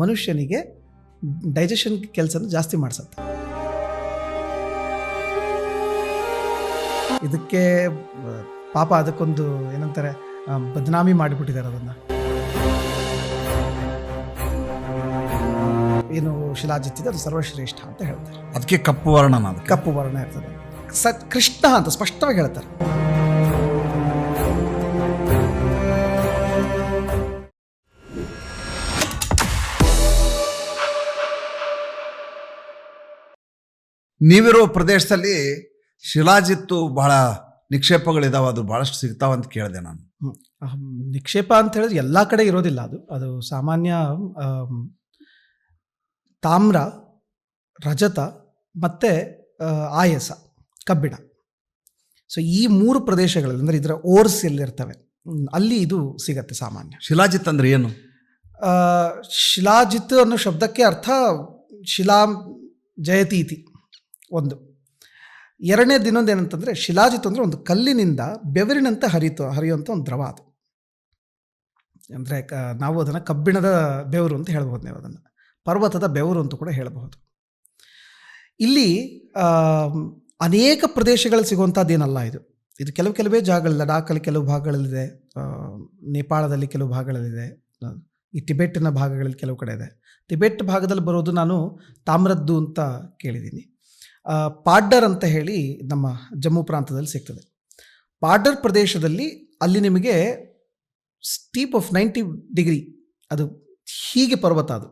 ಮನುಷ್ಯನಿಗೆ ಡೈಜೆಷನ್ ಕೆಲಸನ ಜಾಸ್ತಿ ಮಾಡಿಸುತ್ತೆ. ಇದಕ್ಕೆ ಪಾಪ ಅದಕ್ಕೊಂದು ಏನಂತಾರೆ ಬದನಾಮಿ ಮಾಡಿಬಿಟ್ಟಿದ್ದಾರೆ. ಅದನ್ನು ಏನು ಶಿಲಾಜಿತ್ ಇದೆ ಅದು ಸರ್ವಶ್ರೇಷ್ಠ ಅಂತ ಹೇಳ್ತಾರೆ. ಅದಕ್ಕೆ ಕಪ್ಪು ವರ್ಣ ಇರ್ತದೆ. ಕೃಷ್ಣ ಅಂತ ಸ್ಪಷ್ಟವಾಗಿ ಹೇಳ್ತಾರೆ. ನೀವಿರೋ ಪ್ರದೇಶದಲ್ಲಿ ಶಿಲಾಜಿತ್ತು ಬಹಳ ನಿಕ್ಷೇಪಗಳಿದಾವೆ, ಅದು ಬಹಳಷ್ಟು ಸಿಗ್ತಾವಂತ ಕೇಳಿದೆ ನಾನು. ನಿಕ್ಷೇಪ ಅಂತ ಹೇಳಿದ್ರೆ ಎಲ್ಲ ಕಡೆ ಇರೋದಿಲ್ಲ. ಅದು ಸಾಮಾನ್ಯ ತಾಮ್ರ, ರಜತ ಮತ್ತು ಆಯಸ, ಕಬ್ಬಿಣ. ಸೊ ಈ 3 ಪ್ರದೇಶಗಳಲ್ಲಿ ಅಂದರೆ ಇದರ ಓರ್ಸ್ ಎಲ್ಲಿರ್ತವೆ ಅಲ್ಲಿ ಇದು ಸಿಗತ್ತೆ ಸಾಮಾನ್ಯ. ಶಿಲಾಜಿತ್ ಅಂದರೆ ಏನು? ಶಿಲಾಜಿತ್ ಅನ್ನೋ ಶಬ್ದಕ್ಕೆ ಅರ್ಥ ಶಿಲಾ ಜಯತೀತಿ ಒಂದು. ಎರಡನೇ ದಿನೊಂದು ಏನಂತಂದರೆ ಶಿಲಾಜಿತ್ ಅಂದರೆ ಒಂದು ಕಲ್ಲಿನಿಂದ ಬೆವರಿನಂತೆ ಹರಿಯುವಂಥ ಒಂದು ದ್ರವ. ಅದು ಅಂದರೆ ನಾವು ಅದನ್ನು ಕಬ್ಬಿಣದ ಬೆವರು ಅಂತ ಹೇಳ್ಬೋದು, ನೀವು ಅದನ್ನು ಪರ್ವತದ ಬೆವರು ಅಂತ ಕೂಡ ಹೇಳಬಹುದು. ಇಲ್ಲಿ ಅನೇಕ ಪ್ರದೇಶಗಳಲ್ಲಿ ಸಿಗುವಂಥದ್ದೇನಲ್ಲ ಇದು ಕೆಲವೇ ಜಾಗಗಳು. ಲಡಾಖಲ್ಲಿ ಕೆಲವು ಭಾಗಗಳಲ್ಲಿದೆ, ನೇಪಾಳದಲ್ಲಿ ಕೆಲವು ಭಾಗಗಳಲ್ಲಿದೆ, ಈ ಟಿಬೆಟ್ಟಿನ ಭಾಗಗಳಲ್ಲಿ ಕೆಲವು ಕಡೆ ಇದೆ. ಟಿಬೆಟ್ ಭಾಗದಲ್ಲಿ ಬರೋದು ನಾನು ತಾಮ್ರದ್ದು ಅಂತ ಕೇಳಿದ್ದೀನಿ. ಪಾಡ್ಡರ್ ಅಂತ ಹೇಳಿ ನಮ್ಮ ಜಮ್ಮು ಪ್ರಾಂತದಲ್ಲಿ ಸಿಗ್ತದೆ. ಪಾಡ್ಡರ್ ಪ್ರದೇಶದಲ್ಲಿ ಅಲ್ಲಿ ನಿಮಗೆ ಸ್ಟೀಪ್ ಆಫ್ 90 ಡಿಗ್ರಿ, ಅದು ಹೀಗೆ ಪರ್ವತ. ಅದು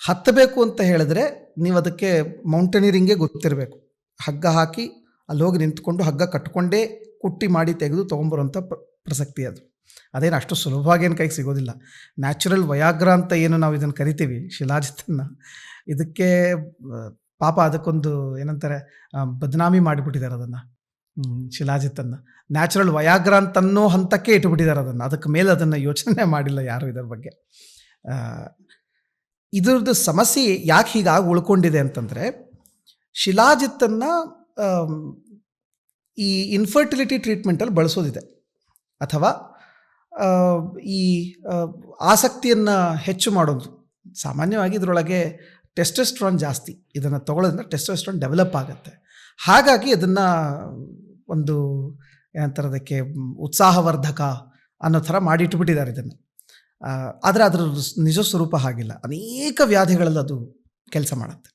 ಹತ್ತಬೇಕು ಅಂತ ಹೇಳಿದ್ರೆ ನೀವು ಅದಕ್ಕೆ ಮೌಂಟೇನಿಯರಿಂಗೇ ಗೊತ್ತಿರಬೇಕು. ಹಗ್ಗ ಹಾಕಿ ಅಲ್ಲಿ ಹೋಗಿ ನಿಂತ್ಕೊಂಡು ಹಗ್ಗ ಕಟ್ಕೊಂಡೇ ಕುಟ್ಟಿ ಮಾಡಿ ತೆಗೆದು ತೊಗೊಂಬರುವಂಥ ಪ್ರಸಕ್ತಿ ಅದು. ಅದೇನು ಅಷ್ಟು ಸುಲಭವಾಗಿ ಏನು ಕೈಗೆ ಸಿಗೋದಿಲ್ಲ. ನ್ಯಾಚುರಲ್ ವಯಾಗ್ರ ಅಂತ ಏನು ನಾವು ಇದನ್ನು ಕರಿತೀವಿ ಶಿಲಾಜಿತ್ತನ್ನು, ಇದಕ್ಕೆ ಪಾಪ ಅದಕ್ಕೊಂದು ಏನಂತಾರೆ ಬದನಾಮಿ ಮಾಡಿಬಿಟ್ಟಿದ್ದಾರೆ ಅದನ್ನು. ಶಿಲಾಜಿತ್ತನ್ನು ನ್ಯಾಚುರಲ್ ವಯಾಗ್ರ ಅಂತನ್ನೋ ಹಂತಕ್ಕೆ ಇಟ್ಟುಬಿಟ್ಟಿದ್ದಾರೆ ಅದನ್ನು. ಅದಕ್ಕೆ ಮೇಲೆ ಅದನ್ನು ಯೋಚನೆ ಮಾಡಿಲ್ಲ ಯಾರು ಇದರ ಬಗ್ಗೆ. ಇದ್ರದ್ದು ಸಮಸ್ಯೆ ಯಾಕೆ ಹೀಗಾಗಿ ಉಳ್ಕೊಂಡಿದೆ ಅಂತಂದರೆ, ಶಿಲಾಜಿತ್ತನ್ನು ಈ ಇನ್ಫರ್ಟಿಲಿಟಿ ಟ್ರೀಟ್ಮೆಂಟಲ್ಲಿ ಬಳಸೋದಿದೆ, ಅಥವಾ ಈ ಆಸಕ್ತಿಯನ್ನು ಹೆಚ್ಚು ಮಾಡೋದು. ಸಾಮಾನ್ಯವಾಗಿ ಇದರೊಳಗೆ ಟೆಸ್ಟೋಸ್ಟೆರಾನ್ ಜಾಸ್ತಿ, ಇದನ್ನು ತಗೊಳ್ಳೋದ್ರಿಂದ ಟೆಸ್ಟೋಸ್ಟೆರಾನ್ ಡೆವಲಪ್ ಆಗುತ್ತೆ. ಹಾಗಾಗಿ ಅದನ್ನು ಒಂದು ಏನಂತಾರೆ ಅದಕ್ಕೆ ಉತ್ಸಾಹವರ್ಧಕ ಅನ್ನೋ ಥರ ಮಾಡಿಟ್ಬಿಟ್ಟಿದ್ದಾರೆ ಇದನ್ನು. ಆದರೆ ಅದರ ನಿಜ ಸ್ವರೂಪ ಹಾಗಿಲ್ಲ. ಅನೇಕ ವ್ಯಾಧಿಗಳಲ್ಲಿ ಅದು ಕೆಲಸ ಮಾಡುತ್ತೆ.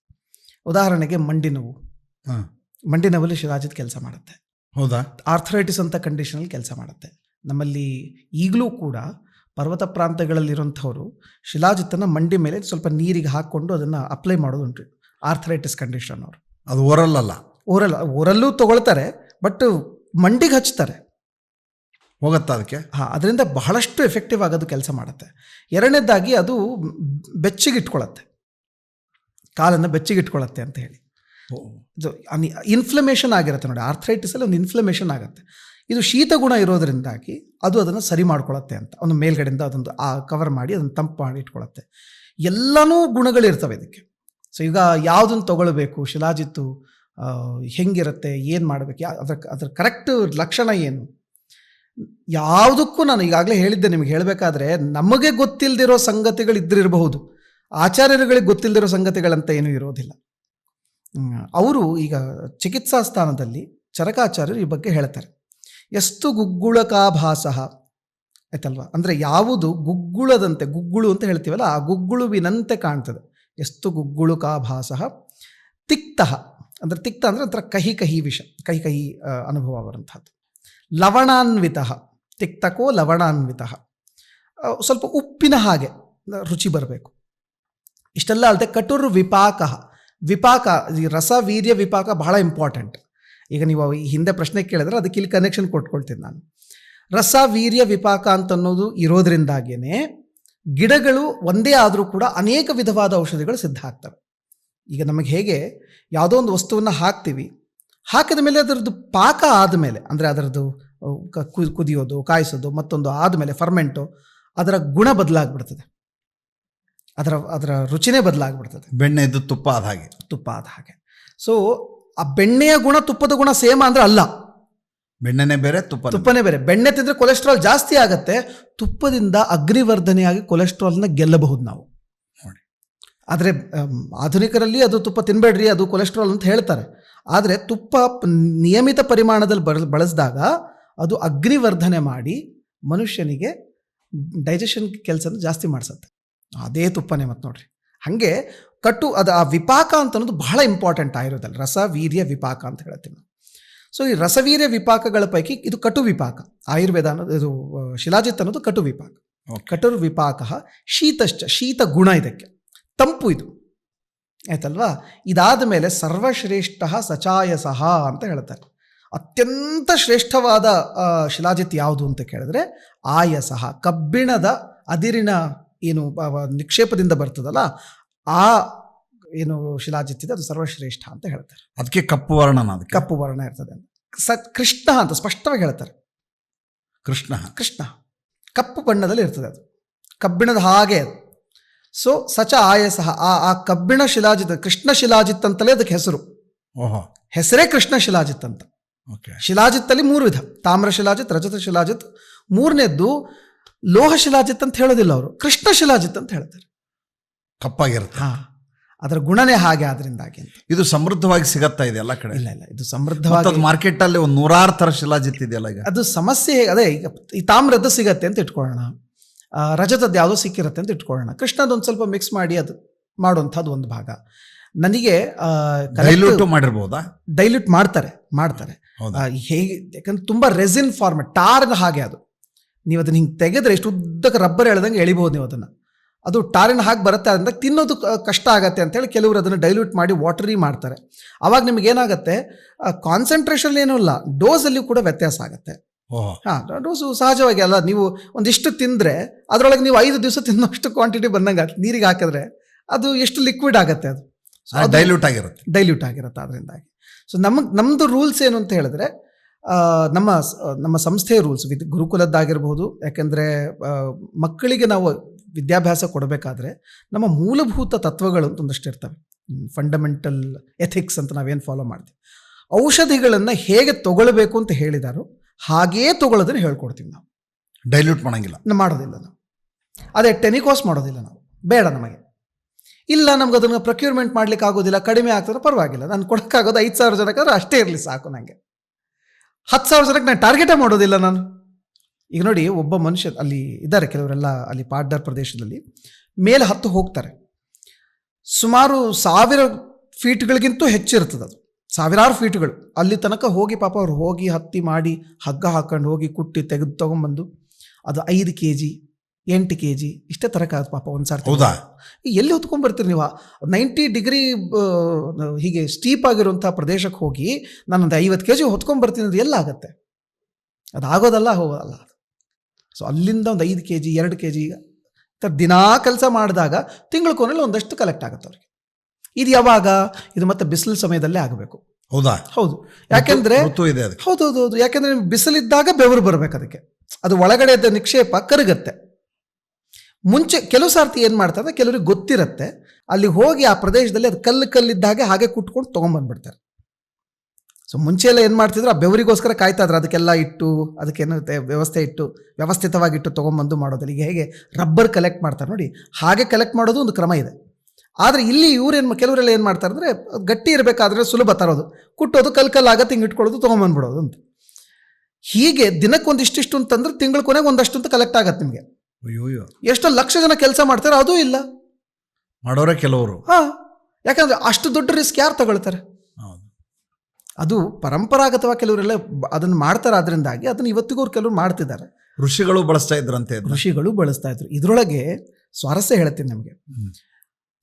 ಉದಾಹರಣೆಗೆ ಮಂಡಿ ನೋವಲ್ಲಿ ಶಿಲಾಜಿತ್ ಕೆಲಸ ಮಾಡುತ್ತೆ. ಹೌದಾ? ಆರ್ಥರೈಟಿಸ್ ಅಂತ ಕಂಡೀಷನಲ್ಲಿ ಕೆಲಸ ಮಾಡುತ್ತೆ. ನಮ್ಮಲ್ಲಿ ಈಗಲೂ ಕೂಡ ಪರ್ವತ ಪ್ರಾಂತಗಳಲ್ಲಿರುವಂಥವರು ಶಿಲಾಜಿತ್ತನ್ನು ಮಂಡಿ ಮೇಲೆ ಸ್ವಲ್ಪ ನೀರಿಗೆ ಹಾಕ್ಕೊಂಡು ಅದನ್ನು ಅಪ್ಲೈ ಮಾಡೋದುಂಟು. ಆರ್ಥರೈಟಿಸ್ ಕಂಡೀಷನ್ ಅವರು ಅದು ಓರಲ್ಲೂ ತಗೊಳ್ತಾರೆ, ಬಟ್ ಮಂಡಿಗೆ ಹಚ್ತಾರೆ. ಹೋಗುತ್ತಾ ಅದಕ್ಕೆ? ಅದರಿಂದ ಬಹಳಷ್ಟು ಎಫೆಕ್ಟಿವ್ ಆಗೋದು ಕೆಲಸ ಮಾಡುತ್ತೆ. ಎರಡನೇದಾಗಿ ಅದು ಬೆಚ್ಚಗಿಟ್ಕೊಳ್ಳುತ್ತೆ, ಕಾಲನ್ನು ಬೆಚ್ಚಗಿಟ್ಕೊಳ್ಳುತ್ತೆ ಅಂತ ಹೇಳಿ. ಇನ್ಫ್ಲಮೇಷನ್ ಆಗಿರುತ್ತೆ ನೋಡಿ, ಆರ್ಥರೈಟಿಸಲ್ಲಿ ಒಂದು ಇನ್ಫ್ಲಮೇಷನ್ ಆಗುತ್ತೆ. ಇದು ಶೀತ ಗುಣ ಇರೋದರಿಂದಾಗಿ ಅದು ಅದನ್ನು ಸರಿ ಮಾಡ್ಕೊಳ್ಳುತ್ತೆ ಅಂತ, ಒಂದು ಮೇಲ್ಗಡೆಯಿಂದ ಅದೊಂದು ಕವರ್ ಮಾಡಿ ಅದನ್ನು ತಂಪು ಮಾಡಿ ಇಟ್ಕೊಳ್ಳುತ್ತೆ. ಎಲ್ಲನೂ ಗುಣಗಳಿರ್ತವೆ ಇದಕ್ಕೆ. ಸೊ ಈಗ ಯಾವುದನ್ನು ತಗೊಳ್ಬೇಕು, ಶಿಲಾಜಿತ್ತು ಹೆಂಗಿರುತ್ತೆ, ಏನು ಮಾಡಬೇಕು, ಅದ್ರ ಕರೆಕ್ಟ್ ಲಕ್ಷಣ ಏನು, ಯಾವುದಕ್ಕೂ ನಾನು ಈಗಾಗಲೇ ಹೇಳಿದ್ದೆ ನಿಮಗೆ. ಹೇಳಬೇಕಾದ್ರೆ ನಮಗೆ ಗೊತ್ತಿಲ್ಲದಿರೋ ಸಂಗತಿಗಳು ಇದ್ದಿರಬಹುದು, ಆಚಾರ್ಯರುಗಳಿಗೆ ಗೊತ್ತಿಲ್ಲದಿರೋ ಸಂಗತಿಗಳಂತ ಏನೂ ಇರೋದಿಲ್ಲ. ಅವರು ಈಗ ಚಿಕಿತ್ಸಾ ಸ್ಥಾನದಲ್ಲಿ ಚರಕಾಚಾರ್ಯರು ಈ ಬಗ್ಗೆ ಹೇಳ್ತಾರೆ. ಎಷ್ಟು ಗುಗ್ಗುಳಕಾಭಾಸಃ ಆಯ್ತಲ್ವ, ಅಂದರೆ ಯಾವುದು ಗುಗ್ಗುಳದಂತೆ, ಗುಗ್ಗುಳು ಅಂತ ಹೇಳ್ತೀವಲ್ಲ, ಆ ಗುಗ್ಗುಳುವಿನಂತೆ ಕಾಣ್ತದೆ. ಎಷ್ಟು ಗುಗ್ಗುಳುಕಾಭಾಸಃ ತಿಕ್ತಃ, ಅಂದರೆ ತಿಕ್ತ ಅಂದರೆ ಒಂಥರ ಕಹಿ ವಿಷ, ಕಹಿ ಅನುಭವ ಬರುವಂಥದ್ದು. ಲವಣಾನ್ವಿತ, ತಿಕ್ತಕೋ ಲವಣಾನ್ವಿತ, ಸ್ವಲ್ಪ ಉಪ್ಪಿನ ಹಾಗೆ ರುಚಿ ಬರಬೇಕು. ಇಷ್ಟೆಲ್ಲ ಅಲ್ಲದೆ ಕಟುರ್ ವಿಪಾಕ, ಈ ರಸ ವೀರ್ಯ ವಿಪಾಕ ಬಹಳ ಇಂಪಾರ್ಟೆಂಟ್. ಈಗ ನೀವು ಹಿಂದೆ ಪ್ರಶ್ನೆ ಕೇಳಿದ್ರೆ ಅದಕ್ಕೆ ಇಲ್ಲಿ ಕನೆಕ್ಷನ್ ಕೊಟ್ಕೊಳ್ತೀನಿ ನಾನು. ರಸ ವೀರ್ಯ ವಿಪಾಕ ಅಂತನ್ನೋದು ಇರೋದ್ರಿಂದಾಗಿಯೇ ಗಿಡಗಳು ಒಂದೇ ಆದರೂ ಕೂಡ ಅನೇಕ ವಿಧವಾದ ಔಷಧಿಗಳು ಸಿದ್ಧ ಆಗ್ತವೆ. ಈಗ ನಮಗೆ ಹೇಗೆ ಯಾವುದೋ ಒಂದು ವಸ್ತುವನ್ನು ಹಾಕ್ತೀವಿ, ಹಾಕಿದ ಮೇಲೆ ಅದರದ್ದು ಪಾಕ ಆದಮೇಲೆ, ಅಂದರೆ ಅದರದ್ದು ಕುದಿಯೋದು, ಕಾಯಿಸೋದು, ಮತ್ತೊಂದು ಆದಮೇಲೆ ಫರ್ಮೆಂಟು, ಅದರ ಗುಣ ಬದಲಾಗ್ಬಿಡ್ತದೆ, ಅದರ ರುಚಿನೇ ಬದಲಾಗ್ಬಿಡ್ತದೆ. ಬೆಣ್ಣೆ ಇದ್ದು ತುಪ್ಪ ಆದ ಹಾಗೆ. ಸೊ ಆ ಬೆಣ್ಣೆಯ ಗುಣ ತುಪ್ಪದ ಗುಣ ಸೇಮ್ ಅಂದರೆ ಅಲ್ಲ. ಬೆಣ್ಣೆನೆ ಬೇರೆ ತುಪ್ಪನೇ ಬೇರೆ. ಬೆಣ್ಣೆ ತಿಂದರೆ ಕೊಲೆಸ್ಟ್ರಾಲ್ ಜಾಸ್ತಿ ಆಗುತ್ತೆ, ತುಪ್ಪದಿಂದ ಅಗ್ನಿವರ್ಧನೆಯಾಗಿ ಕೊಲೆಸ್ಟ್ರಾಲ್ನ ಗೆಲ್ಲಬಹುದು ನಾವು. ನೋಡಿ. ಆದರೆ ಆಧುನಿಕರಲ್ಲಿ ಅದು ತುಪ್ಪ ತಿನ್ನಬೇಡ್ರಿ, ಅದು ಕೊಲೆಸ್ಟ್ರಾಲ್ ಅಂತ ಹೇಳ್ತಾರೆ. ಆದರೆ ತುಪ್ಪ ನಿಯಮಿತ ಪರಿಮಾಣದಲ್ಲಿ ಬಳಸಿದಾಗ ಅದು ಅಗ್ನಿವರ್ಧನೆ ಮಾಡಿ ಮನುಷ್ಯನಿಗೆ ಡೈಜೆಷನ್ ಕೆಲಸನ ಜಾಸ್ತಿ ಮಾಡಿಸುತ್ತೆ. ಅದೇ ತುಪ್ಪನೇ ಮತ್ತು ನೋಡ್ರಿ. ಹಾಗೆ ಅದು ಆ ವಿಪಾಕ ಅಂತ ಅನ್ನೋದು ಬಹಳ ಇಂಪಾರ್ಟೆಂಟ್ ಆಗಿರೋದಲ್ಲ, ರಸ ವೀರ್ಯ ವಿಪಾಕ ಅಂತ ಹೇಳ್ತೀವಿ ನಾವು. ಸೊ ಈ ರಸವೀರ್ಯ ವಿಪಾಕಗಳ ಪೈಕಿ ಇದು ಕಟು ವಿಪಾಕ. ಆಯುರ್ವೇದ ಅನ್ನೋದು, ಇದು ಶಿಲಾಜಿತ್ ಅನ್ನೋದು ಕಟು ವಿಪಾಕ. ಕಟುರ್ ವಿಪಾಕ ಶೀತಶ್ಚ, ಶೀತ ಗುಣ ಇದಕ್ಕೆ, ತಂಪು ಇದು, ಆಯ್ತಲ್ವಾ. ಇದಾದ ಮೇಲೆ ಸರ್ವಶ್ರೇಷ್ಠ ಸಚಾಯಸಃ ಅಂತ ಹೇಳ್ತಾರೆ. ಅತ್ಯಂತ ಶ್ರೇಷ್ಠವಾದ ಶಿಲಾಜಿತ್ ಯಾವುದು ಅಂತ ಕೇಳಿದ್ರೆ ಆಯಸಃ, ಕಬ್ಬಿಣದ ಅದಿರಿನ ಏನು ನಿಕ್ಷೇಪದಿಂದ ಬರ್ತದಲ್ಲ ಆ ಏನು ಶಿಲಾಜಿತ್ ಇದೆ, ಅದು ಸರ್ವಶ್ರೇಷ್ಠ ಅಂತ ಹೇಳ್ತಾರೆ. ಅದಕ್ಕೆ ಕಪ್ಪು ವರ್ಣ, ಅದಕ್ಕೆ ಕಪ್ಪು ವರ್ಣ ಇರ್ತದೆ. ಕೃಷ್ಣ ಅಂತ ಸ್ಪಷ್ಟವಾಗಿ ಹೇಳ್ತಾರೆ. ಕೃಷ್ಣ ಕಪ್ಪು ಬಣ್ಣದಲ್ಲಿ ಇರ್ತದೆ, ಅದು ಕಬ್ಬಿಣದ ಹಾಗೆ ಅದು. ಸೊ ಸಚ ಆಯಸಃ, ಆ ಕಬ್ಬಿಣ ಶಿಲಾಜಿತ್, ಕೃಷ್ಣ ಶಿಲಾಜಿತ್ ಅಂತಲೇ ಅದಕ್ಕೆ ಹೆಸರು. ಹೆಸರೇ ಕೃಷ್ಣ ಶಿಲಾಜಿತ್ ಅಂತ. ಶಿಲಾಜಿತ್ತಲ್ಲಿ 3 ವಿಧ: ತಾಮ್ರ ಶಿಲಾಜಿತ್, ರಜತ ಶಿಲಾಜಿತ್, 3ನೇದ್ದು ಲೋಹ ಶಿಲಾಜಿತ್ ಅಂತ ಹೇಳೋದಿಲ್ಲ ಅವರು, ಕೃಷ್ಣ ಶಿಲಾಜಿತ್ ಅಂತ ಹೇಳ್ತಾರೆ. ಕಪ್ಪಾಗಿರುತ್ತೆ. ಅದರ ಗುಣನೇ ಹಾಗೆ. ಆದ್ರಿಂದಾಗಿ ಇದು ಸಮೃದ್ಧವಾಗಿ ಸಿಗತ್ತಾ ಇದೆ ಎಲ್ಲ ಕಡೆ? ಇಲ್ಲ, ಇದು ಸಮೃದ್ಧವಾಗಿ ಮಾರ್ಕೆಟ್ ಅಲ್ಲಿ ಒಂದು 100 ಥರ ಶಿಲಾಜಿತ್ ಇದೆಯಲ್ಲ ಈಗ. ಅದು ಸಮಸ್ಯೆ ಅದೇ. ಈಗ ಈ ತಾಮ್ರದ್ದು ಸಿಗತ್ತೆ ಅಂತ ಇಟ್ಕೊಳ್ಳೋಣ, ರಜತದ್ದು ಯಾವುದೋ ಸಿಕ್ಕಿರುತ್ತೆ ಅಂತ ಇಟ್ಕೊಳ್ಳೋಣ, ಕೃಷ್ಣದೊಂದು ಸ್ವಲ್ಪ ಮಿಕ್ಸ್ ಮಾಡಿ ಅದು ಮಾಡುವಂಥದ್ದು ಒಂದು ಭಾಗ. ನನಗೆ ಡೈಲ್ಯೂಟ್ ಮಾಡಿರ್ಬೋದಾ? ಡೈಲ್ಯೂಟ್ ಮಾಡ್ತಾರೆ. ಹೇಗೆ, ಯಾಕಂದ್ರೆ ತುಂಬಾ ರೆಸಿನ್ ಫಾರ್ಮೆಟ್, ಟಾರ್ನ ಹಾಗೆ ಅದು. ನೀವು ಅದನ್ನ ಹಿಂಗೆ ತೆಗೆದ್ರೆ ಎಷ್ಟು ಉದ್ದಕ್ಕೆ ರಬ್ಬರ್ ಎಳೆದಂಗೆ ಎಳಿಬಹುದು ನೀವು ಅದನ್ನು. ಅದು ಟಾರಿನ ಹಾಗೆ ಬರುತ್ತೆ, ಅದರಿಂದ ತಿನ್ನೋದು ಕಷ್ಟ ಆಗುತ್ತೆ ಅಂತೇಳಿ ಕೆಲವರು ಅದನ್ನು ಡೈಲ್ಯೂಟ್ ಮಾಡಿ ವಾಟರಿ ಮಾಡ್ತಾರೆ. ಆವಾಗ ನಿಮ್ಗೆ ಏನಾಗುತ್ತೆ, ಕಾನ್ಸಂಟ್ರೇಷನ್ ಏನೂ ಇಲ್ಲ, ಡೋಸಲ್ಲಿಯೂ ಕೂಡ ವ್ಯತ್ಯಾಸ ಆಗುತ್ತೆ. ಡೋಸು ಸಹಜವಾಗಿ ಅಲ್ಲ, ನೀವು ಒಂದಿಷ್ಟು ತಿಂದರೆ ಅದರೊಳಗೆ ನೀವು 5 ದಿವಸ ತಿನ್ನೋಷ್ಟು ಕ್ವಾಂಟಿಟಿ ಬಂದಂಗೆ ಆಗುತ್ತೆ. ನೀರಿಗೆ ಹಾಕಿದ್ರೆ ಅದು ಎಷ್ಟು ಲಿಕ್ವಿಡ್ ಆಗುತ್ತೆ, ಅದು ಡೈಲ್ಯೂಟ್ ಆಗಿರುತ್ತೆ. ಅದರಿಂದಾಗಿ ಸೊ ನಮ್ಮದು ರೂಲ್ಸ್ ಏನು ಅಂತ ಹೇಳಿದ್ರೆ, ನಮ್ಮ ಸಂಸ್ಥೆಯ ರೂಲ್ಸ್ ಗುರುಕುಲದ್ದಾಗಿರ್ಬೋದು. ಯಾಕೆಂದರೆ ಮಕ್ಕಳಿಗೆ ನಾವು ವಿದ್ಯಾಭ್ಯಾಸ ಕೊಡಬೇಕಾದ್ರೆ ನಮ್ಮ ಮೂಲಭೂತ ತತ್ವಗಳು ಅಂತ ಒಂದಷ್ಟು ಇರ್ತವೆ. ಫಂಡಮೆಂಟಲ್ ಎಥಿಕ್ಸ್ ಅಂತ ನಾವೇನು ಫಾಲೋ ಮಾಡ್ತೀವಿ. ಔಷಧಿಗಳನ್ನು ಹೇಗೆ ತಗೊಳ್ಬೇಕು ಅಂತ ಹೇಳಿದಾರೋ ಹಾಗೇ ತಗೊಳ್ಳೋದನ್ನು ಹೇಳ್ಕೊಡ್ತೀವಿ ನಾವು. ಡೈಲ್ಯೂಟ್ ಮಾಡೋದಿಲ್ಲ ನಾವು. ಅದೇ ಟೆನಿಕಾಸ್ ಮಾಡೋದಿಲ್ಲ ನಾವು, ಬೇಡ ನಮಗೆ. ಇಲ್ಲ, ನಮ್ಗೆ ಅದನ್ನು ಪ್ರೊಕ್ಯೂರ್ಮೆಂಟ್ ಮಾಡ್ಲಿಕ್ಕೆ ಆಗೋದಿಲ್ಲ, ಕಡಿಮೆ ಆಗ್ತದೆ, ಪರವಾಗಿಲ್ಲ, ನಾನು ಕೊಡೋಕ್ಕಾಗೋದು 5,000 ಜನಕ್ಕಾದ್ರೂ ಅಷ್ಟೇ ಇರಲಿ ಸಾಕು. ನನಗೆ 10,000 ಜನಕ್ಕೆ ನಾನು ಟಾರ್ಗೆಟೇ ಮಾಡೋದಿಲ್ಲ ನಾನು. ಈಗ ನೋಡಿ, ಒಬ್ಬ ಮನುಷ್ಯ ಅಲ್ಲಿ ಇದ್ದಾರೆ, ಕೆಲವರೆಲ್ಲ ಅಲ್ಲಿ ಪಾಡ್ಡರ್ ಪ್ರದೇಶದಲ್ಲಿ ಮೇಲೆ ಹತ್ತು ಹೋಗ್ತಾರೆ. ಸುಮಾರು 1000 ಫೀಟ್ಗಳಿಗಿಂತೂ ಹೆಚ್ಚಿರ್ತದೆ ಅದು, ಸಾವಿರಾರು ಫೀಟ್ಗಳು. ಅಲ್ಲಿ ತನಕ ಹೋಗಿ ಪಾಪ ಅವ್ರು ಹೋಗಿ ಹತ್ತಿ ಮಾಡಿ ಹಗ್ಗ ಹಾಕೊಂಡು ಹೋಗಿ ಕುಟ್ಟಿ ತೆಗೆದು ತೊಗೊಂಬಂದು ಅದು 5 kg 8 kg ಇಷ್ಟೇ ತರಕಾಗುತ್ತೆ ಪಾಪ ಒಂದು ಸಾರ್ತಿ. ಹೌದಾ? ಎಲ್ಲಿ ಹೊತ್ಕೊಂಡ್ಬರ್ತೀರಿ ನೀವು? 90 ಡಿಗ್ರಿ ಹೀಗೆ ಸ್ಟೀಪ್ ಆಗಿರುವಂಥ ಪ್ರದೇಶಕ್ಕೆ ಹೋಗಿ ನಾನೊಂದು 50 kg ಹೊತ್ಕೊಂಡ್ಬರ್ತೀನಿ ಅಂದ್ರೆ ಎಲ್ಲ ಆಗುತ್ತೆ? ಅದು ಆಗೋದಲ್ಲ, ಹೋಗೋದಲ್ಲ ಅದು. ಸೊ ಅಲ್ಲಿಂದ ಒಂದು 5 kg 2 kg ದಿನಾ ಕೆಲಸ ಮಾಡಿದಾಗ ತಿಂಗಳ ಕೊನೆಯಲ್ಲಿ ಒಂದಷ್ಟು ಕಲೆಕ್ಟ್ ಆಗುತ್ತೆ ಅವ್ರಿಗೆ. ಇದು ಯಾವಾಗ? ಇದು ಮತ್ತೆ ಬಿಸಿಲು ಸಮಯದಲ್ಲೇ ಆಗಬೇಕು. ಹೌದಾ? ಹೌದು. ಯಾಕೆಂದ್ರೆ ಹೌದು, ಯಾಕೆಂದ್ರೆ ಬಿಸಿಲಿದ್ದಾಗ ಬೆವರು ಬರಬೇಕು ಅದಕ್ಕೆ. ಅದು ಒಳಗಡೆ ನಿಕ್ಷೇಪ ಕರಗತ್ತೆ. ಮುಂಚೆ ಕೆಲವು ಸಾರ್ತಿ ಏನು ಮಾಡ್ತಾರೆ, ಕೆಲವ್ರಿಗೆ ಗೊತ್ತಿರುತ್ತೆ, ಅಲ್ಲಿ ಹೋಗಿ ಆ ಪ್ರದೇಶದಲ್ಲಿ ಅದು ಕಲ್ಲಿದ್ದಾಗೆ ಹಾಗೆ ಕುಟ್ಕೊಂಡು ತೊಗೊಂಬಂದ್ಬಿಡ್ತಾರೆ. ಸೊ ಮುಂಚೆ ಎಲ್ಲ ಏನು ಮಾಡ್ತಿದ್ರು, ಆ ಬೆವರಿಗೋಸ್ಕರ ಕಾಯ್ತಾ ಇದ್ರು, ಅದಕ್ಕೆಲ್ಲ ಇಟ್ಟು ಅದಕ್ಕೇನಿರುತ್ತೆ ವ್ಯವಸ್ಥೆ ಇಟ್ಟು ವ್ಯವಸ್ಥಿತವಾಗಿಟ್ಟು ತೊಗೊಂಬಂದು ಮಾಡೋದಿಲ್ಲ. ಈಗ ಹೇಗೆ ರಬ್ಬರ್ ಕಲೆಕ್ಟ್ ಮಾಡ್ತಾರೆ ನೋಡಿ, ಹಾಗೆ ಕಲೆಕ್ಟ್ ಮಾಡೋದು ಒಂದು ಕ್ರಮ ಇದೆ. ಆದರೆ ಇಲ್ಲಿ ಕೆಲವರೆಲ್ಲ ಏನು ಮಾಡ್ತಾರೆ ಅಂದರೆ, ಗಟ್ಟಿ ಇರಬೇಕಾದ್ರೆ ಸುಲಭ ತರೋದು, ಕುಟ್ಟೋದು, ಕಲ್ಲಾಗತ್ತೆ, ಹಿಂಗೆ ಇಟ್ಕೊಳ್ಳೋದು, ತೊಗೊಂಬಂದ್ಬಿಡೋದು ಅಂತ. ಹೀಗೆ ದಿನಕ್ಕೆ ಒಂದಿಷ್ಟು ಅಂತಂದ್ರೆ ತಿಂಗಳ ಕೊನೆಗೆ ಒಂದಷ್ಟು ಅಂತ ಕಲೆಕ್ಟ್ ಆಗತ್ತೆ ನಿಮಗೆ. ಎಷ್ಟೋ ಲಕ್ಷ ಜನ ಕೆಲಸ ಮಾಡ್ತಾರೆ, ಅದೂ ಇಲ್ಲ ಮಾಡೋರೆ ಕೆಲವರು. ಯಾಕಂದ್ರೆ ಅಷ್ಟು ದೊಡ್ಡ ರಿಸ್ಕ್ ಯಾರು ತಗೊಳ್ತಾರೆ? ಅದು ಪರಂಪರಾಗತವಾಗಿ ಕೆಲವರೆಲ್ಲ ಅದನ್ನು ಮಾಡ್ತಾರೆ. ಅದರಿಂದಾಗಿ ಅದನ್ನು ಇವತ್ತಿಗೂ ಕೆಲವರು ಮಾಡ್ತಿದ್ದಾರೆ. ಋಷಿಗಳು ಬಳಸ್ತಾ ಇದ್ರಂತೆ. ಋಷಿಗಳು ಬಳಸ್ತಾ ಇದ್ರು. ಇದರೊಳಗೆ ಸ್ವಾರಸ್ಯ ಹೇಳ್ತೀನಿ ನಮಗೆ.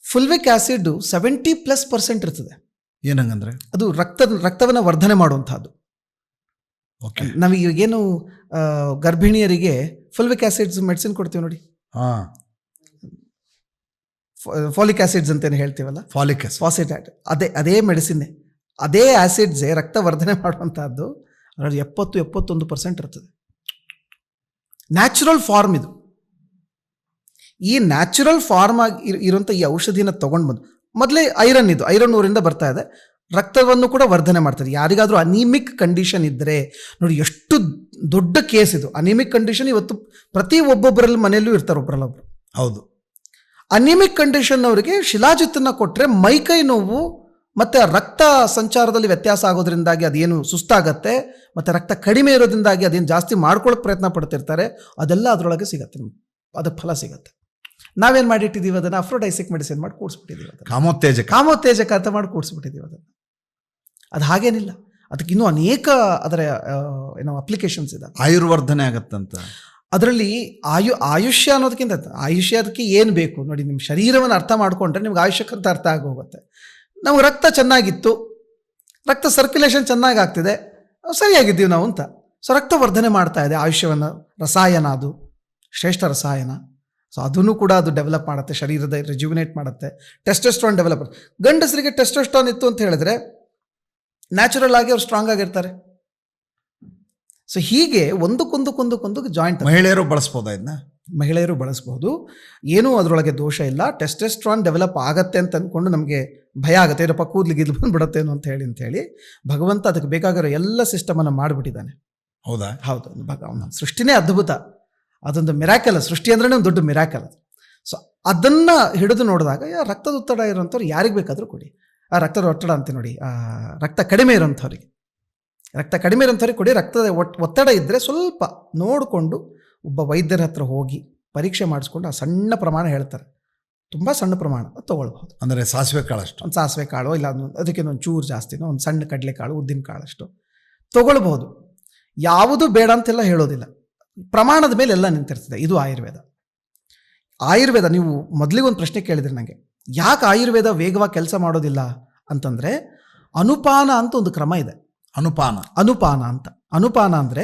ಫುಲ್ವಿಕ್ ಆಸಿಡ್ 70+% ಇರ್ತದೆ. ಏನಂಗಂದ್ರೆ ಅದು ರಕ್ತವನ್ನು ವರ್ಧನೆ ಮಾಡುವಂತಹದ್ದು. ನಾವೀಗೇನು ಗರ್ಭಿಣಿಯರಿಗೆ ಫುಲ್ವಿಕ್ ಆಸಿಡ್ಸ್ ಮೆಡಿಸಿನ್ ಕೊಡ್ತೀವಿ ನೋಡಿ, ಫಾಲಿಕ್ ಆಸಿಡ್ಸ್ ಅಂತೇನು ಹೇಳ್ತೀವಲ್ಲ, ಫಾಸಿಟ್ ಅದೇ ಮೆಡಿಸಿನ್ನೇ, ಅದೇ ಆಸಿಡ್ಸೇ ರಕ್ತ ವರ್ಧನೆ ಮಾಡುವಂತಹದ್ದು. ಅದರಲ್ಲಿ 70-71% ಇರ್ತದೆ. ನ್ಯಾಚುರಲ್ ಫಾರ್ಮ್ ಇದು. ಈ ನ್ಯಾಚುರಲ್ ಫಾರ್ಮ್ ಆಗಿ ಇರುವಂಥ ಈ ಔಷಧಿನ ತೊಗೊಂಡು ಬಂದು, ಮೊದಲೇ ಐರನ್ ಊರಿಂದ ಬರ್ತಾ ಇದೆ, ರಕ್ತವನ್ನು ಕೂಡ ವರ್ಧನೆ ಮಾಡ್ತದೆ. ಯಾರಿಗಾದರೂ ಅನಿಮಿಕ್ ಕಂಡೀಷನ್ ಇದ್ದರೆ ನೋಡಿ, ಎಷ್ಟು ದೊಡ್ಡ ಕೇಸ್ ಇದು. ಅನಿಮಿಕ್ ಕಂಡೀಷನ್ ಇವತ್ತು ಪ್ರತಿ ಒಬ್ಬೊಬ್ಬರಲ್ಲಿ ಮನೆಯಲ್ಲೂ ಇರ್ತಾರೆ, ಒಬ್ಬರಲ್ಲೊಬ್ರು. ಹೌದು. ಅನಿಮಿಕ್ ಕಂಡೀಷನ್ ಅವರಿಗೆ ಶಿಲಾಜಿತ್ತನ್ನು ಕೊಟ್ಟರೆ ಮೈಕೈ ನೋವು ಮತ್ತು ರಕ್ತ ಸಂಚಾರದಲ್ಲಿ ವ್ಯತ್ಯಾಸ ಆಗೋದ್ರಿಂದಾಗಿ ಅದೇನು ಸುಸ್ತಾಗತ್ತೆ, ಮತ್ತು ರಕ್ತ ಕಡಿಮೆ ಇರೋದ್ರಿಂದಾಗಿ ಅದೇನು ಜಾಸ್ತಿ ಮಾಡ್ಕೊಳ್ಳೋಕೆ ಪ್ರಯತ್ನ ಪಡ್ತಿರ್ತಾರೆ, ಅದೆಲ್ಲ ಅದರೊಳಗೆ ಸಿಗತ್ತೆ, ನಿಮ್ಗೆ ಅದಕ್ಕೆ ಫಲ ಸಿಗತ್ತೆ. ನಾವೇನು ಮಾಡಿಟ್ಟಿದ್ದೀವಿ ಅದನ್ನು ಅಫ್ರೋಡೈಸಿಕ್ ಮೆಡಿಸಿನ್ ಮಾಡಿ ಕೂಡಿಸ್ಬಿಟ್ಟಿದ್ದೀವಿ, ಅದನ್ನು ಕಾಮೋತ್ತೇಜಕ ಅಂತ ಮಾಡಿ ಕೂಡಿಸ್ಬಿಟ್ಟಿದ್ದೀವಿ ಅದನ್ನು. ಅದು ಹಾಗೇನಿಲ್ಲ, ಅದಕ್ಕೆ ಇನ್ನೂ ಅನೇಕ ಅದರ ಅಪ್ಲಿಕೇಶನ್ಸ್ ಇದೆ. ಆಯುರ್ವರ್ಧನೆ ಆಗತ್ತಂತ ಅದರಲ್ಲಿ ಆಯುಷ್ಯ ಅನ್ನೋದಕ್ಕಿಂತ ಆಯುಷ್ಯ ಅದಕ್ಕೆ ಏನು ಬೇಕು ನೋಡಿ, ನಿಮ್ಮ ಶರೀರವನ್ನು ಅರ್ಥ ಮಾಡಿಕೊಂಡ್ರೆ ನಿಮ್ಗೆ ಆಯುಷ್ಯಕ್ಕಂತ ಅರ್ಥ ಆಗೋಗುತ್ತೆ. ನಮ್ಗೆ ರಕ್ತ ಚೆನ್ನಾಗಿತ್ತು, ರಕ್ತ ಸರ್ಕ್ಯುಲೇಷನ್ ಚೆನ್ನಾಗಿ ಆಗ್ತಿದೆ, ಸರಿಯಾಗಿದ್ದೀವಿ ನಾವು ಅಂತ. ಸೊ ರಕ್ತ ವರ್ಧನೆ ಮಾಡ್ತಾ ಇದೆ ಆಯುಷ್ಯವನ್ನು. ರಸಾಯನ, ಅದು ಶ್ರೇಷ್ಠ ರಸಾಯನ. ಸೊ ಅದನ್ನು ಕೂಡ ಅದು ಡೆವಲಪ್ ಮಾಡುತ್ತೆ, ಶರೀರದ ರೆಜ್ಯುವಿನೇಟ್ ಮಾಡುತ್ತೆ. Testosterone develop. ಗಂಡಸರಿಗೆ ಟೆಸ್ಟೋಸ್ಟ್ರಾನ್ ಇತ್ತು ಅಂತ ಹೇಳಿದ್ರೆ ನ್ಯಾಚುರಲ್ ಆಗಿ ಅವ್ರು ಸ್ಟ್ರಾಂಗ್ ಆಗಿರ್ತಾರೆ. ಸೊ ಹೀಗೆ ಒಂದಕ್ಕೊಂದು ಜಾಯಿಂಟ್. ಮಹಿಳೆಯರು ಬಳಸ್ಬೋದಾ ಇದನ್ನ? ಮಹಿಳೆಯರು ಬಳಸ್ಬೋದು, ಏನೂ ಅದರೊಳಗೆ ದೋಷ ಇಲ್ಲ. ಟೆಸ್ಟೋಸ್ಟ್ರಾನ್ ಡೆವಲಪ್ ಆಗತ್ತೆ ಅಂತ ಅಂದ್ಕೊಂಡು ನಮಗೆ ಭಯ ಆಗುತ್ತೆ, ಏನಪ್ಪ ಕೂದಲಿಗೆ ಬಂದ್ಬಿಡತ್ತೇನೋ ಅಂತ ಹೇಳಿ ಭಗವಂತ ಅದಕ್ಕೆ ಬೇಕಾಗಿರೋ ಎಲ್ಲ ಸಿಸ್ಟಮನ್ನು ಮಾಡಿಬಿಟ್ಟಿದ್ದಾನೆ. ಹೌದಾ? ಹೌದು. ಅವನ ಸೃಷ್ಟಿನೇ ಅದ್ಭುತ, ಅದೊಂದು ಮಿರಾಕಲ್. ಸೃಷ್ಟಿ ಅಂದ್ರೆ ಒಂದು ದೊಡ್ಡ ಮಿರಾಕಲ್. ಸೊ ಅದನ್ನು ಹಿಡಿದು ನೋಡಿದಾಗ ರಕ್ತದ ಒತ್ತಡ ಇರೋಂಥವ್ರು ಯಾರಿಗೆ ಬೇಕಾದರೂ ಕೊಡಿ. ಆ ರಕ್ತದ ಒತ್ತಡ ಅಂತ ನೋಡಿ, ರಕ್ತ ಕಡಿಮೆ ಇರೋಂಥವ್ರಿಗೆ ಕೊಡಿ. ರಕ್ತದ ಒತ್ತಡ ಇದ್ದರೆ ಸ್ವಲ್ಪ ನೋಡಿಕೊಂಡು ಒಬ್ಬ ವೈದ್ಯರ ಹತ್ರ ಹೋಗಿ ಪರೀಕ್ಷೆ ಮಾಡಿಸ್ಕೊಂಡು ಆ ಸಣ್ಣ ಪ್ರಮಾಣ ಹೇಳ್ತಾರೆ, ತುಂಬ ಸಣ್ಣ ಪ್ರಮಾಣ ತೊಗೊಳ್ಬಹುದು. ಅಂದರೆ ಸಾಸಿವೆ ಕಾಳಷ್ಟು, ಒಂದು ಸಾಸಿವೆ ಕಾಳು, ಇಲ್ಲ ಅದಕ್ಕೆ ಒಂದು ಚೂರು ಜಾಸ್ತಿನೋ, ಒಂದು ಸಣ್ಣ ಕಡಲೆಕಾಳು, ಉದ್ದಿನ ಕಾಳಷ್ಟು ತೊಗೊಳ್ಬಹುದು. ಯಾವುದು ಬೇಡ ಅಂತೆಲ್ಲ ಹೇಳೋದಿಲ್ಲ, ಪ್ರಮಾಣದ ಮೇಲೆ ಎಲ್ಲ ನಿಂತಿರ್ತದೆ. ಇದು ಆಯುರ್ವೇದ. ನೀವು ಮೊದಲಿಗೆ ಒಂದು ಪ್ರಶ್ನೆ ಕೇಳಿದ್ರಿ ನನಗೆ, ಯಾಕೆ ಆಯುರ್ವೇದ ವೇಗವಾಗಿ ಕೆಲಸ ಮಾಡೋದಿಲ್ಲ ಅಂತಂದರೆ, ಅನುಪಾನ ಅಂತ ಒಂದು ಕ್ರಮ ಇದೆ. ಅನುಪಾನ ಅಂತ. ಅನುಪಾನ ಅಂದರೆ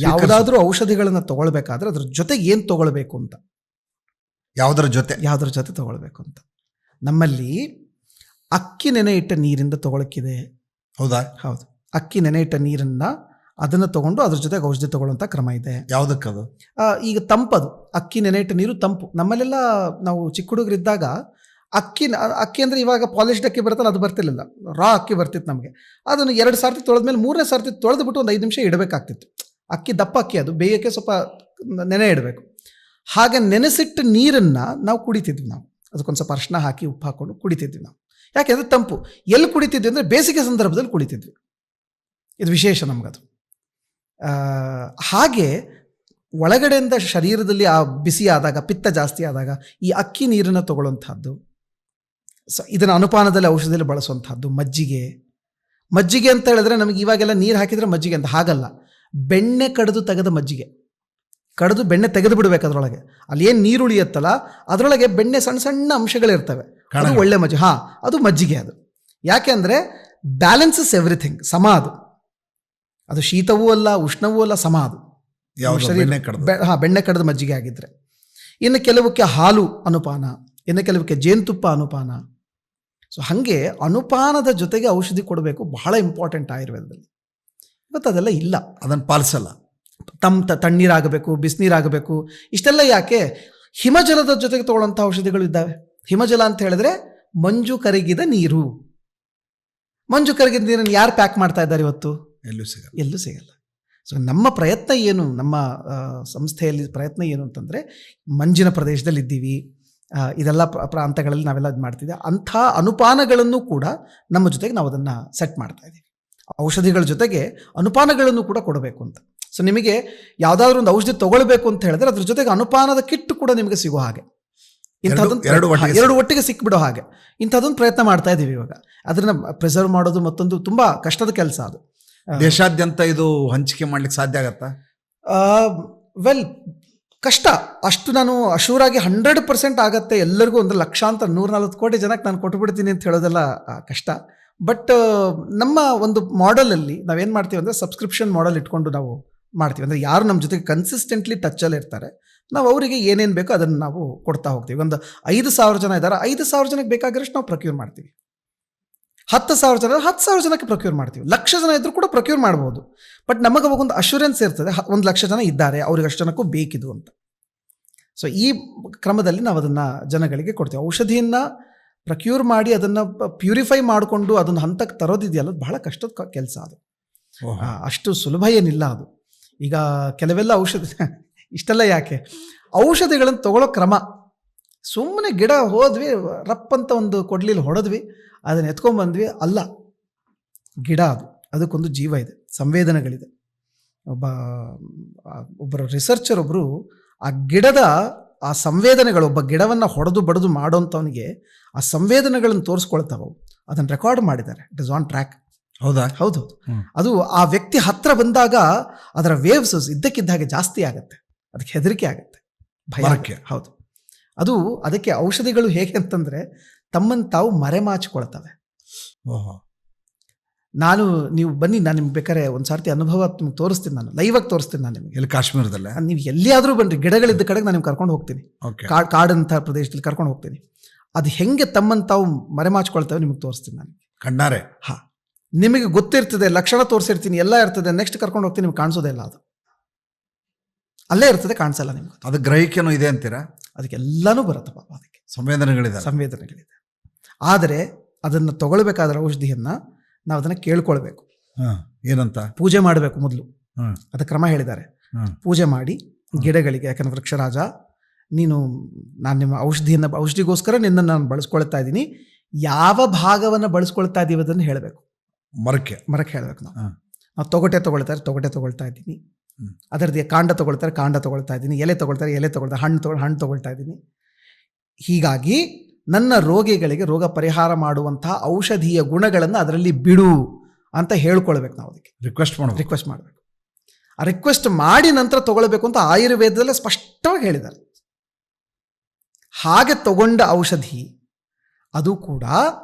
ಯಾವುದಾದ್ರೂ ಔಷಧಿಗಳನ್ನು ತಗೊಳ್ಬೇಕಾದ್ರೆ ಅದ್ರ ಜೊತೆಗೆ ಏನು ತಗೊಳ್ಬೇಕು ಅಂತ, ಯಾವುದರ ಜೊತೆ ತಗೊಳ್ಬೇಕು ಅಂತ. ನಮ್ಮಲ್ಲಿ ಅಕ್ಕಿ ನೆನೆ ಇಟ್ಟ ನೀರಿಂದ ತಗೊಳಕ್ಕಿದೆ. ಹೌದಾ? ಹೌದು. ಅಕ್ಕಿ ನೆನೆ ಇಟ್ಟ ನೀರನ್ನು ಅದನ್ನು ತಗೊಂಡು ಅದ್ರ ಜೊತೆಗೆ ಔಷಧಿ ತಗೊಳ್ಳುವಂಥ ಕ್ರಮ ಇದೆ. ಯಾವುದಕ್ಕದು? ಈಗ ತಂಪದು, ಅಕ್ಕಿ ನೆನೆ ಇಟ್ಟ ನೀರು ತಂಪು. ನಮ್ಮಲ್ಲೆಲ್ಲ ನಾವು ಚಿಕ್ಕ ಹುಡುಗರಿದ್ದಾಗ ಅಕ್ಕಿ ಅಂದರೆ ಇವಾಗ ಪಾಲಿಶ್ಡ್ ಅಕ್ಕಿ ಬರುತ್ತಲ್ಲ, ಅದು ಬರ್ತಿರ್ಲಿಲ್ಲ, ರಾ ಅಕ್ಕಿ ಬರ್ತಿತ್ತು ನಮಗೆ. ಅದನ್ನು 2 ಸಾರ್ತಿ ತೊಳೆದ್ಮೇಲೆ 3ನೇ ಸಾರ್ತಿ ತೊಳೆದ್ಬಿಟ್ಟು ಒಂದು 5 ನಿಮಿಷ ಇಡಬೇಕಾಗ್ತಿತ್ತು. ಅಕ್ಕಿ ದಪ್ಪ ಅಕ್ಕಿ, ಅದು ಬೇಯಕ್ಕೆ ಸ್ವಲ್ಪ ನೆನೆ ಇಡಬೇಕು. ಹಾಗೆ ನೆನೆಸಿಟ್ಟ ನೀರನ್ನು ನಾವು ಕುಡಿತಿದ್ವಿ. ಅದಕ್ಕೊಂದು ಸ್ವಲ್ಪ ಅರಿಶಿನ ಹಾಕಿ ಉಪ್ಪು ಹಾಕ್ಕೊಂಡು ಕುಡಿತಿದ್ವಿ ನಾವು. ಯಾಕೆಂದರೆ ತಂಪು. ಎಲ್ಲಿ ಕುಡಿತಿದ್ವಿ ಅಂದರೆ ಬೇಸಿಗೆ ಸಂದರ್ಭದಲ್ಲಿ ಕುಡಿತಿದ್ವಿ. ಇದು ವಿಶೇಷ ನಮಗದು. ಹಾಗೆ ಒಳಗಡೆಯಿಂದ ಶರೀರದಲ್ಲಿ ಆ ಬಿಸಿ ಆದಾಗ, ಪಿತ್ತ ಜಾಸ್ತಿ ಆದಾಗ ಈ ಅಕ್ಕಿ ನೀರನ್ನು ತಗೊಳ್ಳುವಂಥದ್ದು. ಇದನ್ನು ಅನುಪಾನದಲ್ಲಿ ಔಷಧಿಯಲ್ಲಿ ಬಳಸುವಂಥದ್ದು. ಮಜ್ಜಿಗೆ ಅಂತ ಹೇಳಿದ್ರೆ ನಮಗೆ ಇವಾಗೆಲ್ಲ ನೀರು ಹಾಕಿದರೆ ಮಜ್ಜಿಗೆ ಅಂತ, ಹಾಗಲ್ಲ. ಬೆಣ್ಣೆ ಕಡಿದು ತೆಗೆದ ಮಜ್ಜಿಗೆ, ಬೆಣ್ಣೆ ತೆಗೆದು ಬಿಡಬೇಕು ಅದರೊಳಗೆ. ಅಲ್ಲಿ ಏನು ನೀರು ಉಳಿಯುತ್ತಲ್ಲ ಅದರೊಳಗೆ ಬೆಣ್ಣೆ ಸಣ್ಣ ಸಣ್ಣ ಅಂಶಗಳಿರ್ತವೆ, ಅದು ಒಳ್ಳೆ ಮಜ್ಜಿಗೆ. ಅದು ಮಜ್ಜಿಗೆ. ಅದು ಯಾಕೆ ಅಂದರೆ ಬ್ಯಾಲೆನ್ಸಸ್ ಎವ್ರಿಥಿಂಗ್, ಸಮ. ಅದು ಶೀತವೂ ಅಲ್ಲ, ಉಷ್ಣವೂ ಅಲ್ಲ, ಸಮ. ಅದು ಬೆಣ್ಣೆ ಕಡಿದ ಮಜ್ಜಿಗೆ ಆಗಿದ್ರೆ. ಇನ್ನು ಕೆಲವಕ್ಕೆ ಹಾಲು ಅನುಪಾನ, ಇನ್ನು ಕೆಲವಕ್ಕೆ ಜೇನುತುಪ್ಪ ಅನುಪಾನ. ಸೊ ಹಾಗೆ ಅನುಪಾನದ ಜೊತೆಗೆ ಔಷಧಿ ಕೊಡಬೇಕು, ಬಹಳ ಇಂಪಾರ್ಟೆಂಟ್ ಆಯುರ್ವೇದದಲ್ಲಿ. ಇವತ್ತು ಅದೆಲ್ಲ ಇಲ್ಲ, ಅದನ್ನು ಪಾಲಿಸಲ್ಲ. ತಣ್ಣೀರಾಗಬೇಕು, ಬಿಸಿನೀರಾಗಬೇಕು, ಇಷ್ಟೆಲ್ಲ ಯಾಕೆ? ಹಿಮಜಲದ ಜೊತೆಗೆ ತಗೊಳ್ಳೋಂಥ ಔಷಧಿಗಳು ಇದ್ದಾವೆ. ಹಿಮಜಲ ಅಂತ ಹೇಳಿದ್ರೆ ಮಂಜು ಕರಗಿದ ನೀರು. ಮಂಜು ಕರಗಿದ ನೀರನ್ನು ಯಾರು ಪ್ಯಾಕ್ ಮಾಡ್ತಾ ಇದ್ದಾರೆ ಇವತ್ತು? ಎಲ್ಲೂ ಸಿಗಲ್ಲ. ಸೊ ನಮ್ಮ ಪ್ರಯತ್ನ ಏನು, ನಮ್ಮ ಸಂಸ್ಥೆಯಲ್ಲಿ ಪ್ರಯತ್ನ ಏನು ಅಂತಂದರೆ, ಮಂಜಿನ ಪ್ರದೇಶದಲ್ಲಿ ಇದ್ದೀವಿ, ಇದೆಲ್ಲ ಪ್ರಾಂತಗಳಲ್ಲಿ ನಾವೆಲ್ಲ ಇದು ಮಾಡ್ತಿದ್ದೀವಿ. ಅಂಥ ಅನುಪಾನಗಳನ್ನು ಕೂಡ ನಮ್ಮ ಜೊತೆಗೆ ನಾವು ಅದನ್ನು ಸೆಟ್ ಮಾಡ್ತಾ ಇದ್ದೀವಿ. ಔಷಧಿಗಳ ಜೊತೆಗೆ ಅನುಪಾನಗಳನ್ನು ಕೂಡ ಕೊಡಬೇಕು ಅಂತ. ಸೊ ನಿಮಗೆ ಯಾವುದಾದ್ರೂ ಒಂದು ಔಷಧಿ ತೊಗೊಳ್ಬೇಕು ಅಂತ ಹೇಳಿದ್ರೆ ಅದ್ರ ಜೊತೆಗೆ ಅನುಪಾನದ ಕಿಟ್ ಕೂಡ ನಿಮಗೆ ಸಿಗೋ ಹಾಗೆ, ಎರಡು ಒಟ್ಟಿಗೆ ಸಿಕ್ಬಿಡೋ ಹಾಗೆ ಇಂಥದ್ದೊಂದು ಪ್ರಯತ್ನ ಮಾಡ್ತಾ ಇದ್ದೀವಿ ಇವಾಗ. ಅದನ್ನು ಪ್ರಿಸರ್ವ್ ಮಾಡೋದು ಮತ್ತೊಂದು ತುಂಬ ಕಷ್ಟದ ಕೆಲಸ. ಅದು ದೇಶಾದ್ಯಂತ ಇದು ಹಂಚಿಕೆ ಮಾಡ್ಲಿಕ್ಕೆ ಸಾಧ್ಯ ಆಗತ್ತಾ? ವೆಲ್, ಕಷ್ಟ. ಅಷ್ಟು ನಾನು ಅಶೂರಾಗಿ 100% ಆಗತ್ತೆ ಎಲ್ಲರಿಗೂ, ಒಂದು ಲಕ್ಷಾಂತರ 140 ಕೋಟಿ ಜನಕ್ಕೆ ನಾನು ಕೊಟ್ಟುಬಿಡ್ತೀನಿ ಅಂತ ಹೇಳೋದೆಲ್ಲ ಕಷ್ಟ. ಬಟ್ ನಮ್ಮ ಒಂದು ಮಾಡೆಲಲ್ಲಿ ನಾವೇನು ಮಾಡ್ತೀವಿ ಅಂದರೆ, ಸಬ್ಸ್ಕ್ರಿಪ್ಷನ್ ಮಾಡೆಲ್ ಇಟ್ಕೊಂಡು ನಾವು ಮಾಡ್ತೀವಿ. ಅಂದರೆ ಯಾರು ನಮ್ಮ ಜೊತೆಗೆ ಕನ್ಸಿಸ್ಟೆಂಟ್ಲಿ ಟಚ್ಚಲ್ಲಿ ಇರ್ತಾರೆ, ನಾವು ಅವರಿಗೆ ಏನೇನು ಬೇಕೋ ಅದನ್ನು ನಾವು ಕೊಡ್ತಾ ಹೋಗ್ತೀವಿ. ಒಂದು 5,000 ಜನ ಇದ್ದಾರೆ, 5,000 ಜನಕ್ಕೆ ಬೇಕಾಗಿರೋಷ್ಟು ನಾವು ಪ್ರೊಕ್ಯೂರ್ ಮಾಡ್ತೀವಿ. 10,000 ಜನ 10,000 ಜನಕ್ಕೆ ಪ್ರೊಕ್ಯೂರ್ ಮಾಡ್ತೀವಿ. 1,00,000 ಜನ ಇದ್ರೂ ಕೂಡ ಪ್ರೊಕ್ಯೂರ್ ಮಾಡ್ಬೋದು. ಬಟ್ ನಮಗೆ ಅವಾಗೊಂದು ಅಶ್ಯೂರೆನ್ಸ್ ಇರ್ತದೆ, 1,00,000 ಜನ ಇದ್ದಾರೆ, ಅವ್ರಿಗೆ ಅಷ್ಟು ಜನಕ್ಕೂ ಬೇಕಿದು ಅಂತ. ಸೊ ಈ ಕ್ರಮದಲ್ಲಿ ನಾವು ಅದನ್ನು ಜನಗಳಿಗೆ ಕೊಡ್ತೀವಿ. ಔಷಧಿಯನ್ನು ಪ್ರಕ್ಯೂರ್ ಮಾಡಿ ಅದನ್ನು ಪ್ಯೂರಿಫೈ ಮಾಡಿಕೊಂಡು ಅದನ್ನು ಹಂತಕ್ಕೆ ತರೋದಿದೆಯಲ್ಲ ಅದು ಬಹಳ ಕಷ್ಟದ ಕೆಲಸ ಅದು. ಅಷ್ಟು ಸುಲಭ ಏನಿಲ್ಲ ಅದು. ಈಗ ಕೆಲವೆಲ್ಲ ಔಷಧಿ ಇಷ್ಟೆಲ್ಲ ಯಾಕೆ, ಔಷಧಿಗಳನ್ನು ತಗೊಳ್ಳೋ ಕ್ರಮ, ಸುಮ್ಮನೆ ಗಿಡ ಹೋದ್ವಿ ರಪ್ಪಂತ ಒಂದು ಕೊಡ್ಲಿಲ್ಲಿ ಹೊಡೆದ್ವಿ ಅದನ್ನು ಎತ್ಕೊಂಡ್ಬಂದ್ವಿ ಅಲ್ಲ, ಗಿಡ ಅದು, ಅದಕ್ಕೊಂದು ಜೀವ ಇದೆ, ಸಂವೇದನೆಗಳಿದೆ. ಒಬ್ಬರು ರಿಸರ್ಚರ್ ಒಬ್ಬರು ಆ ಗಿಡದ ಆ ಸಂವೇದನೆಗಳು, ಒಬ್ಬ ಗಿಡವನ್ನು ಹೊಡೆದು ಬಡಿದು ಮಾಡೋಂಥವನಿಗೆ ಆ ಸಂವೇದನೆಗಳನ್ನು ತೋರಿಸ್ಕೊಳ್ತಾವೆ, ಅದನ್ನು ರೆಕಾರ್ಡ್ ಮಾಡಿದ್ದಾರೆ. It is on track. ಹೌದಾ? ಹೌದು. ಅದು ಆ ವ್ಯಕ್ತಿ ಹತ್ರ ಬಂದಾಗ ಅದರ ವೇವ್ಸ್ ಇದ್ದಕ್ಕಿದ್ದಾಗೆ ಜಾಸ್ತಿ ಆಗುತ್ತೆ, ಅದಕ್ಕೆ ಹೆದರಿಕೆ ಆಗುತ್ತೆ, ಭಯ. ಹೌದು. ಅದು ಅದಕ್ಕೆ ಔಷಧಿಗಳು ಹೇಗೆ ಅಂತಂದರೆ ತಮ್ಮನ್ನು ತಾವು ಮರೆಮಾಚಿಕೊಳ್ತವೆ. ನೀವು ಬನ್ನಿ, ನಾನು ನಿಮ್ಗೆ ಬೇಕಾದ್ರೆ ಒಂದು ಸರ್ತಿ ಅನುಭವ ನಿಮ್ಗೆ ತೋರಿಸ್ತೀನಿ, ನಾನು ಲೈವಾಗಿ ತೋರಿಸ್ತೀನಿ. ನಾನು ನಿಮಗೆ ಎಲ್ಲಿ ಕಾಶ್ಮೀರದಲ್ಲೇ ನೀವು ಎಲ್ಲಿಯಾದರೂ ಬನ್ನಿರಿ, ಗಿಡಗಳಿದ್ದ ಕಡೆಗೆ ನಾನು ನಿಮ್ಗೆ ಕರ್ಕೊಂಡು ಹೋಗ್ತೀನಿ, ಕಾಡಂಥ ಪ್ರದೇಶದಲ್ಲಿ ಕರ್ಕೊಂಡು ಹೋಗ್ತೀನಿ. ಅದು ಹೆಂಗೆ ತಮ್ಮನ್ನು ತಾವು ಮರೆಮಾಚಿಕೊಳ್ತವೆ ನಿಮಗೆ ತೋರಿಸ್ತೀನಿ ನಾನು ಕಣ್ಣಾರೆ. ಹಾಂ, ನಿಮಗೆ ಗೊತ್ತಿರ್ತದೆ, ಲಕ್ಷಣ ತೋರಿಸಿರ್ತೀನಿ, ಎಲ್ಲ ಇರ್ತದೆ. ನೆಕ್ಸ್ಟ್ ಕರ್ಕೊಂಡು ಹೋಗ್ತೀನಿ, ನಿಮ್ಗೆ ಕಾಣಿಸೋದೇ ಇಲ್ಲ, ಅದು ಅಲ್ಲೇ ಇರ್ತದೆ, ಕಾಣಿಸಲ್ಲ ನಿಮ್ಗೆ. ಅದು ಗ್ರಹಿಕೆನೂ ಇದೆ ಅಂತೀರಾ? ಅದಕ್ಕೆಲ್ಲನೂ ಬರುತ್ತೆ ಪಾಪ, ಅದಕ್ಕೆ ಸಂವೇದನೆಗಳಿದೆ. ಆದರೆ ಅದನ್ನು ತಗೊಳ್ಬೇಕಾದ್ರೆ ಔಷಧಿಯನ್ನು ನಾವು ಅದನ್ನು ಕೇಳ್ಕೊಳ್ಬೇಕು. ಏನಂತ? ಪೂಜೆ ಮಾಡಬೇಕು ಮೊದಲು, ಅದಕ್ಕೆ ಕ್ರಮ ಹೇಳಿದ್ದಾರೆ. ಪೂಜೆ ಮಾಡಿ ಗಿಡಗಳಿಗೆ, ಯಾಕಂದ್ರೆ ವೃಕ್ಷರಾಜ ನಾನು ನಿಮ್ಮ ಔಷಧಿಗೋಸ್ಕರ ನಿನ್ನನ್ನು ನಾನು ಬಳಸ್ಕೊಳ್ತಾ ಇದ್ದೀನಿ, ಯಾವ ಭಾಗವನ್ನು ಬಳಸ್ಕೊಳ್ತಾ ಇದ್ದೀವಿ ಅದನ್ನು ಹೇಳಬೇಕು. ಮರಕ್ಕೆ ಹೇಳಬೇಕು. ನಾವು ತೊಗಟೆ ತೊಗೊಳ್ತಾ ಇದ್ದೀನಿ, ಅದರದ್ದು ಕಾಂಡ ತೊಗೊಳ್ತಾ ಇದ್ದೀನಿ, ಎಲೆ ತೊಗೊಳ್ತಾರೆ, ಹಣ್ಣು ತೊಗೊಳ್ತಾ ಇದ್ದೀನಿ. ಹೀಗಾಗಿ ನನ್ನ ರೋಗಿಗಳಿಗೆ ರೋಗ ಪರಿಹಾರ ಮಾಡುವಂತಹ ಔಷಧೀಯ ಗುಣಗಳನ್ನು ಅದರಲ್ಲಿ ಬಿಡು ಅಂತ ಹೇಳ್ಕೊಳ್ಬೇಕು. ನಾವು ಅದಕ್ಕೆ ರಿಕ್ವೆಸ್ಟ್ ಮಾಡಬೇಕು. ಆ ರಿಕ್ವೆಸ್ಟ್ ಮಾಡಿ ನಂತರ ತಗೊಳ್ಬೇಕು ಅಂತ ಆಯುರ್ವೇದದಲ್ಲೇ ಸ್ಪಷ್ಟವಾಗಿ ಹೇಳಿದ್ದಾರೆ. ಹಾಗೆ ತಗೊಂಡ ಔಷಧಿ ಅದು ಕೂಡ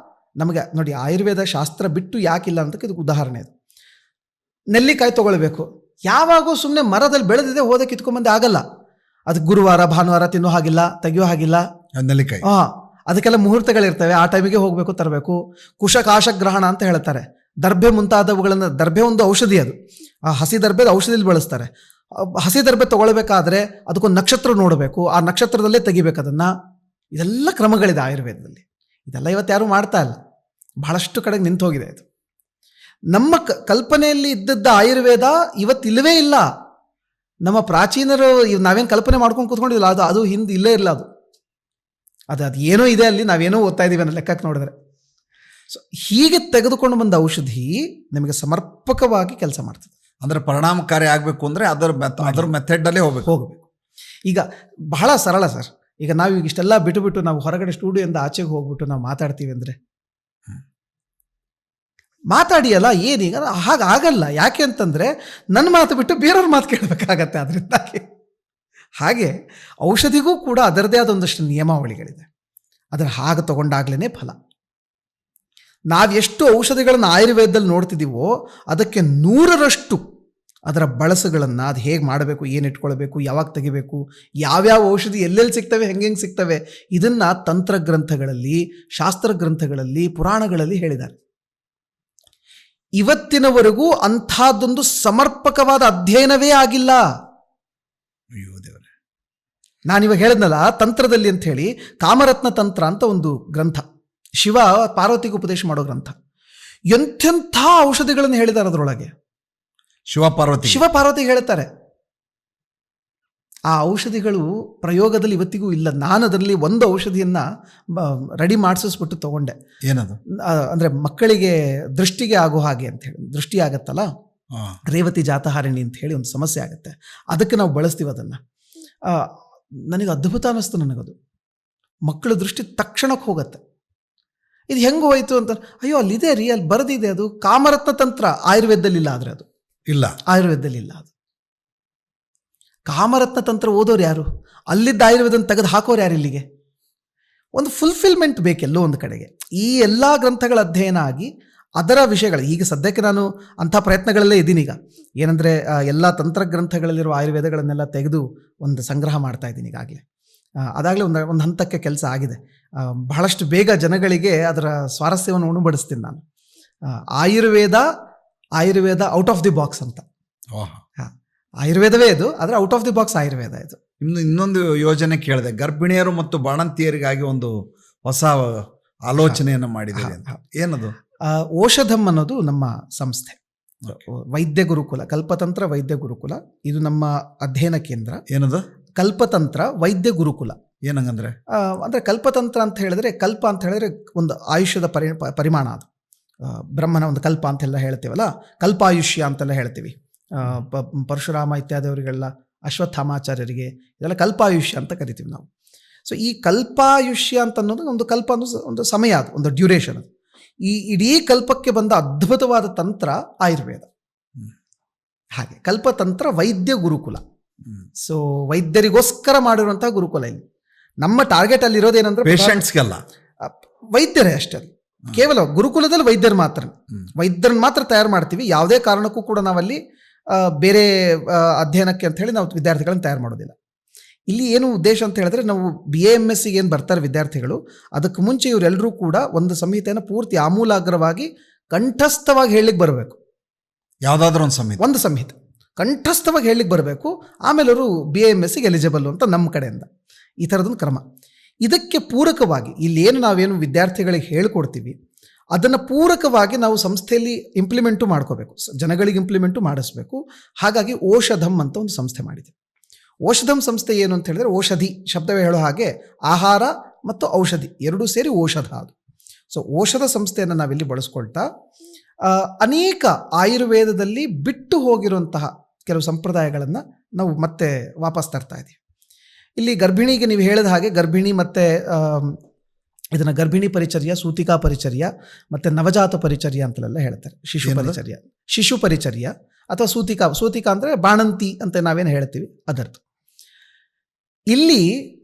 ನಮಗೆ ನೋಡಿ, ಆಯುರ್ವೇದ ಶಾಸ್ತ್ರ ಬಿಟ್ಟು ಯಾಕಿಲ್ಲ ಅಂತ ಇದಕ್ಕೆ ಉದಾಹರಣೆ ಅದು. ನೆಲ್ಲಿಕಾಯಿ ತಗೊಳ್ಬೇಕು, ಯಾವಾಗೂ ಸುಮ್ಮನೆ ಮರದಲ್ಲಿ ಬೆಳೆದಿದೆ ಹೋದ ಕಿತ್ಕೊಂಡ್ಬಂದೆ ಆಗಲ್ಲ. ಅದಕ್ಕೆ ಗುರುವಾರ ಭಾನುವಾರ ತಿನ್ನೋ ಹಾಗಿಲ್ಲ, ತೆಗಿಯೋ ಹಾಗಿಲ್ಲ. ನೆಲ್ಲಿಕಾಯಿ ಅದಕ್ಕೆಲ್ಲ ಮುಹೂರ್ತಗಳಿರ್ತವೆ, ಆ ಟೈಮಿಗೆ ಹೋಗಬೇಕು, ತರಬೇಕು. ಕುಶಕಾಶಗ್ರಹಣ ಅಂತ ಹೇಳ್ತಾರೆ. ದರ್ಭೆ ಮುಂತಾದವುಗಳನ್ನು, ದರ್ಭೆ ಒಂದು ಔಷಧಿ, ಅದು ಆ ಹಸಿ ದರ್ಭೆದ ಔಷಧಿಲಿ ಬಳಸ್ತಾರೆ. ಹಸಿ ದರ್ಭೆ ತಗೊಳ್ಬೇಕಾದ್ರೆ ಅದಕ್ಕೊಂದು ನಕ್ಷತ್ರ ನೋಡಬೇಕು, ಆ ನಕ್ಷತ್ರದಲ್ಲೇ ತೆಗಿಬೇಕು ಅದನ್ನು. ಇದೆಲ್ಲ ಕ್ರಮಗಳಿದೆ ಆಯುರ್ವೇದದಲ್ಲಿ. ಇದೆಲ್ಲ ಇವತ್ತು ಯಾರೂ ಮಾಡ್ತಾ ಇಲ್ಲ, ಬಹಳಷ್ಟು ಕಡೆಗೆ ನಿಂತು ಹೋಗಿದೆ ಇದು. ನಮ್ಮ ಕಲ್ಪನೆಯಲ್ಲಿ ಇದ್ದದ್ದ ಆಯುರ್ವೇದ ಇವತ್ತಿಲ್ಲವೇ ಇಲ್ಲ. ನಮ್ಮ ಪ್ರಾಚೀನರು ನಾವೇನು ಕಲ್ಪನೆ ಮಾಡ್ಕೊಂಡು ಕೂತ್ಕೊಂಡಿಲ್ಲ, ಅದು ಹಿಂದೆ ಇಲ್ಲೇ ಇಲ್ಲ. ಅದು ಏನೋ ಇದೆ ಅಲ್ಲಿ, ನಾವೇನೋ ಓದ್ತಾ ಇದ್ದೀವಿ ಅನ್ನೋ ಲೆಕ್ಕಕ್ಕೆ ನೋಡಿದ್ರೆ. ಸೊ ಹೀಗೆ ತೆಗೆದುಕೊಂಡು ಬಂದ ಔಷಧಿ ನಿಮಗೆ ಸಮರ್ಪಕವಾಗಿ ಕೆಲಸ ಮಾಡ್ತದೆ. ಅಂದರೆ ಪರಿಣಾಮಕಾರಿ ಆಗಬೇಕು ಅಂದರೆ ಅದರ ಮೆಥಡಲ್ಲೇ ಹೋಗಬೇಕು. ಈಗ ಬಹಳ ಸರಳ ಸರ್. ಈಗ ನಾವು ಈಗ ಇಷ್ಟೆಲ್ಲ ಬಿಟ್ಟು ನಾವು ಹೊರಗಡೆ ಸ್ಟುಡಿಯೋದಿಂದ ಆಚೆಗೆ ಹೋಗ್ಬಿಟ್ಟು ನಾವು ಮಾತಾಡ್ತೀವಿ ಅಂದರೆ ಮಾತಾಡಿಯಲ್ಲ, ಏನೀಗ ಹಾಗಾಗಲ್ಲ. ಯಾಕೆ ಅಂತಂದರೆ ನನ್ನ ಮಾತು ಬಿಟ್ಟು ಬೇರೆಯವ್ರ ಮಾತು ಕೇಳಬೇಕಾಗತ್ತೆ. ಅದರಿಂದಾಗಿ ಹಾಗೆ ಔಷಧಿಗೂ ಕೂಡ ಅದರದೇ ಆದ ಒಂದಷ್ಟು ನಿಯಮಾವಳಿಗಳಿದೆ. ಅದರ ಹಾಗೆ ತಗೊಂಡಾಗ್ಲೇ ಫಲ. ನಾವೆಷ್ಟು ಔಷಧಿಗಳನ್ನು ಆಯುರ್ವೇದದಲ್ಲಿ ನೋಡ್ತಿದ್ದೀವೋ ಅದಕ್ಕೆ 100ರಷ್ಟು ಅದರ ಬಳಸುಗಳನ್ನು, ಅದು ಹೇಗೆ ಮಾಡಬೇಕು, ಏನು ಇಟ್ಕೊಳ್ಬೇಕು, ಯಾವಾಗ ತೆಗಿಬೇಕು, ಯಾವ್ಯಾವ ಔಷಧಿ ಎಲ್ಲೆಲ್ಲಿ ಸಿಗ್ತವೆ, ಹೆಂಗೆ ಸಿಗ್ತವೆ, ಇದನ್ನು ತಂತ್ರಗ್ರಂಥಗಳಲ್ಲಿ, ಶಾಸ್ತ್ರ ಗ್ರಂಥಗಳಲ್ಲಿ, ಪುರಾಣಗಳಲ್ಲಿ ಹೇಳಿದ್ದಾರೆ. ಇವತ್ತಿನವರೆಗೂ ಅಂಥದ್ದೊಂದು ಸಮರ್ಪಕವಾದ ಅಧ್ಯಯನವೇ ಆಗಿಲ್ಲ. ನಾನಿವಾಗ ಹೇಳಿದ್ನಲ್ಲ ತಂತ್ರದಲ್ಲಿ ಅಂತ ಹೇಳಿ, ಕಾಮರತ್ನ ತಂತ್ರ ಅಂತ ಒಂದು ಗ್ರಂಥ, ಶಿವ ಪಾರ್ವತಿಗೆ ಉಪದೇಶ ಮಾಡೋ ಗ್ರಂಥ. ಎಂಥೆಂಥ ಔಷಧಿಗಳನ್ನು ಹೇಳಿದ್ದಾರೆ ಅದರೊಳಗೆ. ಶಿವ ಪಾರ್ವತಿಗೆ ಹೇಳ್ತಾರೆ. ಆ ಔಷಧಿಗಳು ಪ್ರಯೋಗದಲ್ಲಿ ಇವತ್ತಿಗೂ ಇಲ್ಲ. ನಾನು ಅದರಲ್ಲಿ ಒಂದು ಔಷಧಿಯನ್ನು ರೆಡಿ ಮಾಡಿಸಿಸ್ಬಿಟ್ಟು ತಗೊಂಡೆ. ಏನದು ಅಂದರೆ ಮಕ್ಕಳಿಗೆ ದೃಷ್ಟಿಗೆ ಆಗೋ ಹಾಗೆ ಅಂತ ಹೇಳಿ, ದೃಷ್ಟಿ ಆಗತ್ತಲ್ಲ, ರೇವತಿ ಜಾತಹಾರಿಣಿ ಅಂತ ಹೇಳಿ ಒಂದು ಸಮಸ್ಯೆ ಆಗುತ್ತೆ, ಅದಕ್ಕೆ ನಾವು ಬಳಸ್ತೀವಿ ಅದನ್ನು. ನನಗೆ ಅದ್ಭುತ ಅನ್ನಿಸ್ತು. ನನಗದು ಮಕ್ಕಳ ದೃಷ್ಟಿ ತಕ್ಷಣಕ್ಕೆ ಹೋಗುತ್ತೆ. ಇದು ಹೆಂಗೆ ಹೋಯ್ತು ಅಂತ, ಅಯ್ಯೋ ಅಲ್ಲಿದೆ ರೀ, ಅಲ್ಲಿ ಬರೆದಿದೆ, ಅದು ಕಾಮರತ್ನ ತಂತ್ರ. ಆಯುರ್ವೇದದಲ್ಲಿಲ್ಲ, ಆದರೆ ಅದು ಇಲ್ಲ, ಆಯುರ್ವೇದದಲ್ಲಿ ಇಲ್ಲ. ಅದು ಕಾಮರತ್ನ ತಂತ್ರ ಓದೋರು ಯಾರು? ಅಲ್ಲಿದ್ದ ಆಯುರ್ವೇದನ ತೆಗೆದು ಹಾಕೋರು ಯಾರು? ಇಲ್ಲಿಗೆ ಒಂದು ಫುಲ್ಫಿಲ್ಮೆಂಟ್ ಬೇಕೆಲ್ಲೋ ಒಂದು ಕಡೆಗೆ. ಈ ಎಲ್ಲ ಗ್ರಂಥಗಳ ಅಧ್ಯಯನ ಆಗಿ ಅದರ ವಿಷಯಗಳು, ಈಗ ಸದ್ಯಕ್ಕೆ ನಾನು ಅಂಥ ಪ್ರಯತ್ನಗಳಲ್ಲೇ ಇದ್ದೀನಿ. ಈಗ ಏನಂದರೆ ಎಲ್ಲ ತಂತ್ರಗ್ರಂಥಗಳಲ್ಲಿರುವ ಆಯುರ್ವೇದಗಳನ್ನೆಲ್ಲ ತೆಗೆದು ಒಂದು ಸಂಗ್ರಹ ಮಾಡ್ತಾ ಇದ್ದೀನಿ ಈಗಾಗಲೇ. ಅದಾಗಲೇ ಒಂದು ಹಂತಕ್ಕೆ ಕೆಲಸ ಆಗಿದೆ. ಬಹಳಷ್ಟು ಬೇಗ ಜನಗಳಿಗೆ ಅದರ ಸ್ವಾರಸ್ಯವನ್ನು ಉಣಬಡಿಸ್ತೀನಿ ನಾನು. Ayurveda out of the box ಅಂತ. ಆಯುರ್ವೇದವೇ ಇದು, ಆದರೆ out of the box Ayurveda ಇದು. ಇನ್ನೊಂದು ಯೋಜನೆ ಕೇಳಿದೆ, ಗರ್ಭಿಣಿಯರು ಮತ್ತು ಬಾಣಂತಿಯರಿಗಾಗಿ ಒಂದು ಹೊಸ ಆಲೋಚನೆಯನ್ನು ಮಾಡಿದ್ದೀರಿ ಅಂತ. ಏನದು? ಓಷಧಂ ಅನ್ನೋದು ನಮ್ಮ ಸಂಸ್ಥೆ, ವೈದ್ಯ ಗುರುಕುಲ, ಕಲ್ಪತಂತ್ರ ವೈದ್ಯ ಗುರುಕುಲ. ಇದು ನಮ್ಮ ಅಧ್ಯಯನ ಕೇಂದ್ರ. ಏನದು? ಕಲ್ಪತಂತ್ರ ವೈದ್ಯ ಗುರುಕುಲ. ಏನಂಗಂದ್ರೆ? ಅಂದರೆ ಕಲ್ಪತಂತ್ರ ಅಂತ ಹೇಳಿದ್ರೆ, ಕಲ್ಪ ಅಂತ ಹೇಳಿದ್ರೆ ಒಂದು ಆಯುಷ್ಯದ ಪರಿಮಾಣ. ಅದು ಬ್ರಹ್ಮನ ಒಂದು ಕಲ್ಪ ಅಂತೆಲ್ಲ ಹೇಳ್ತೀವಲ್ಲ, ಕಲ್ಪಾಯುಷ್ಯ ಅಂತೆಲ್ಲ ಹೇಳ್ತೀವಿ. ಪರಶುರಾಮ ಇತ್ಯಾದಿಯವರಿಗೆಲ್ಲ, ಅಶ್ವತ್ಥಾಮಾಚಾರ್ಯರಿಗೆ ಇದೆಲ್ಲ ಕಲ್ಪಾಯುಷ್ಯ ಅಂತ ಕರಿತೀವಿ ನಾವು. ಸೊ ಈ ಕಲ್ಪಾಯುಷ್ಯ ಅಂತ ಅನ್ನೋದು ಒಂದು ಕಲ್ಪ ಅನ್ನೋದು ಒಂದು ಸಮಯ, ಅದು ಒಂದು ಡ್ಯೂರೇಷನ್. ಅದು ಈ ಇಡೀ ಕಲ್ಪಕ್ಕೆ ಬಂದ ಅದ್ಭುತವಾದ ತಂತ್ರ ಆಯುರ್ವೇದ. ಹಾಗೆ ಕಲ್ಪತಂತ್ರ ವೈದ್ಯ ಗುರುಕುಲ. ಸೊ ವೈದ್ಯರಿಗೋಸ್ಕರ ಮಾಡಿರುವಂತಹ ಗುರುಕುಲ. ಇಲ್ಲಿ ನಮ್ಮ ಟಾರ್ಗೆಟ್ ಅಲ್ಲಿ ಇರೋದೇನಂದ್ರೆ ಪೇಷಂಟ್ಸ್ಗೆಲ್ಲ ವೈದ್ಯರೇ ಅಷ್ಟೇ. ಕೇವಲ ಗುರುಕುಲದಲ್ಲಿ ವೈದ್ಯರು ಮಾತ್ರ, ವೈದ್ಯರನ್ನ ಮಾತ್ರ ತಯಾರು ಮಾಡ್ತೀವಿ. ಯಾವುದೇ ಕಾರಣಕ್ಕೂ ಕೂಡ ನಾವಲ್ಲಿ ಬೇರೆ ಅಧ್ಯಯನಕ್ಕೆ ಅಂತ ಹೇಳಿ ನಾವು ವಿದ್ಯಾರ್ಥಿಗಳನ್ನ ತಯಾರು ಮಾಡೋದಿಲ್ಲ. ಇಲ್ಲಿ ಏನು ಉದ್ದೇಶ ಅಂತ ಹೇಳಿದ್ರೆ, ನಾವು BA-MS ಏನು ಬರ್ತಾರೆ ವಿದ್ಯಾರ್ಥಿಗಳು, ಅದಕ್ಕೆ ಮುಂಚೆ ಇವರೆಲ್ಲರೂ ಕೂಡ ಒಂದು ಸಂಹಿತೆಯನ್ನು ಪೂರ್ತಿ ಆಮೂಲಾಗ್ರವಾಗಿ ಕಂಠಸ್ಥವಾಗಿ ಹೇಳಲಿಕ್ಕೆ ಬರಬೇಕು. ಯಾವುದಾದ್ರೂ ಒಂದು ಸಂಹಿತೆ ಕಂಠಸ್ಥವಾಗಿ ಹೇಳಲಿಕ್ಕೆ ಬರಬೇಕು. ಆಮೇಲೆ ಅವರು BA-MS ಎಲಿಜಿಬಲ್ ಅಂತ ನಮ್ಮ ಕಡೆಯಿಂದ ಈ ಥರದೊಂದು ಕ್ರಮ. ಇದಕ್ಕೆ ಪೂರಕವಾಗಿ ಇಲ್ಲೇನು ನಾವೇನು ವಿದ್ಯಾರ್ಥಿಗಳಿಗೆ ಹೇಳ್ಕೊಡ್ತೀವಿ ಅದನ್ನು ಪೂರಕವಾಗಿ ನಾವು ಸಂಸ್ಥೆಯಲ್ಲಿ ಇಂಪ್ಲಿಮೆಂಟು ಮಾಡ್ಕೋಬೇಕು, ಜನಗಳಿಗೆ ಇಂಪ್ಲಿಮೆಂಟು ಮಾಡಿಸ್ಬೇಕು. ಹಾಗಾಗಿ ಓಷಧಂ ಅಂತ ಒಂದು ಸಂಸ್ಥೆ ಮಾಡಿದೆ. ಓಷಧಂ ಸಂಸ್ಥೆ ಏನು ಅಂತ ಹೇಳಿದ್ರೆ, ಔಷಧಿ ಶಬ್ದವೇ ಹೇಳೋ ಹಾಗೆ ಆಹಾರ ಮತ್ತು ಔಷಧಿ ಎರಡೂ ಸೇರಿ ಓಷಧ ಅದು. ಸೊ ಓಷಧ ಸಂಸ್ಥೆಯನ್ನು ನಾವಿಲ್ಲಿ ಬಳಸ್ಕೊಳ್ತಾ ಅನೇಕ ಆಯುರ್ವೇದದಲ್ಲಿ ಬಿಟ್ಟು ಹೋಗಿರುವಂತಹ ಕೆಲವು ಸಂಪ್ರದಾಯಗಳನ್ನು ನಾವು ಮತ್ತೆ ವಾಪಸ್ ತರ್ತಾ ಇದ್ದೀವಿ. ಇಲ್ಲಿ ಗರ್ಭಿಣಿಗೆ ನೀವು ಹೇಳಿದ ಹಾಗೆ ಗರ್ಭಿಣಿ ಮತ್ತು ಇದನ್ನು ಗರ್ಭಿಣಿ ಪರಿಚರ್ಯ, ಸೂತಿಕಾ ಪರಿಚರ್ಯ ಮತ್ತು ನವಜಾತ ಪರಿಚರ್ಯ ಅಂತೆಲ್ಲ ಹೇಳ್ತಾರೆ. ಶಿಶು ಪರಿಚರ್ಯ ಅಥವಾ ಸೂತಿಕಾ ಅಂದರೆ ಬಾಣಂತಿ ಅಂತ ನಾವೇನು ಹೇಳ್ತೀವಿ ಅದರದ್ದು. ಇಲ್ಲಿ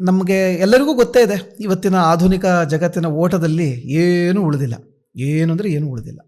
ನಮಗೆ ಎಲ್ಲರಿಗೂ ಗೊತ್ತೇ ಇದೆ, ಇವತ್ತಿನ ಆಧುನಿಕ ಜಗತ್ತಿನ ಓಟದಲ್ಲಿ ಏನೂ ಉಳಿದಿಲ್ಲ. ಏನು ಅಂದರೆ ಏನೂ ಉಳಿದಿಲ್ಲ.